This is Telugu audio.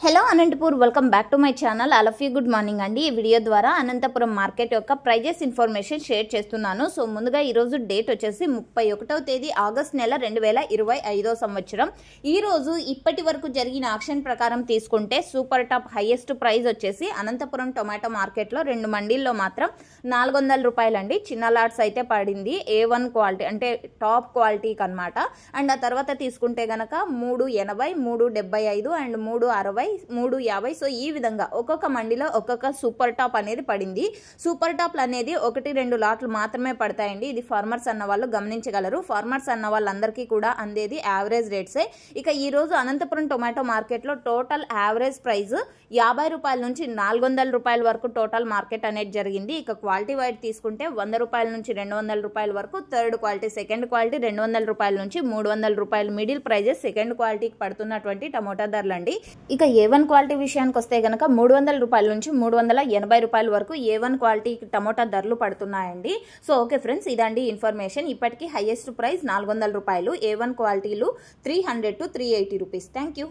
Hello Anantapur, welcome back to my channel. All of you good morning అండి. ఈ వీడియో ద్వారా అనంతపురం మార్కెట్ యొక్క ప్రైజెస్ ఇన్ఫర్మేషన్ షేర్ చేస్తున్నాను. సో ముందుగా ఈరోజు డేట్ వచ్చేసి 31వ తేదీ ఆగస్ట్ నెల 2025 సంవత్సరం. ఈరోజు ఇప్పటి వరకు జరిగిన ఆక్షన్ ప్రకారం తీసుకుంటే సూపర్ టాప్ హైయెస్ట్ ప్రైజ్ వచ్చేసి అనంతపురం టొమాటో మార్కెట్లో 2 మండీల్లో మాత్రం 400 రూపాయలండి. చిన్న లాట్స్ అయితే పడింది. A1 క్వాలిటీ అంటే టాప్ క్వాలిటీకి అనమాట. అండ్ ఆ తర్వాత తీసుకుంటే గనక 380, 375 అండ్ 360, 350. సో ఈ విధంగా ఒక్కొక్క మండిలో ఒక్కొక్క సూపర్ టాప్ అనేది పడింది. సూపర్ టాప్ అనేది 1-2 లాట్లు మాత్రమే పడతాయండి. ఇది ఫార్మర్స్ అన్న వాళ్ళు గమనించగలరు. ఫార్మర్స్ అన్న వాళ్ళందరికీ కూడా అందేది యావరేజ్ రేట్సే. ఇక ఈ రోజు అనంతపురం టొమాటో మార్కెట్లో టోటల్ యావరేజ్ ప్రైస్ 50 రూపాయల నుంచి 400 రూపాయల వరకు టోటల్ మార్కెట్ అనేది జరిగింది. ఇక క్వాలిటీ వైడ్ తీసుకుంటే 100 రూపాయల నుంచి 200 రూపాయల వరకు థర్డ్ క్వాలిటీ, సెకండ్ క్వాలిటీ 200 రూపాయల నుంచి 300 రూపాయలు మిడిల్ ప్రైజెస్ సెకండ్ క్వాలిటీకి పడుతున్నటువంటి టమోటా ధరలండి. ఇక A1 క్వాలిటీ విషయానికి వస్తే గనక 300 రూపాయల నుంచి 380 రూపాయల వరకు A1 క్వాలిటీ టమోటా ధరలు పడుతున్నాయండి. సో ఓకే ఫ్రెండ్స్, ఇదండి ఇన్ఫర్మేషన్. ఇప్పటికీ హైయెస్ట్ ప్రైస్ 400 రూపాయలు, A1 క్వాలిటీలు 300 to 380 రూపీస్. Thank you.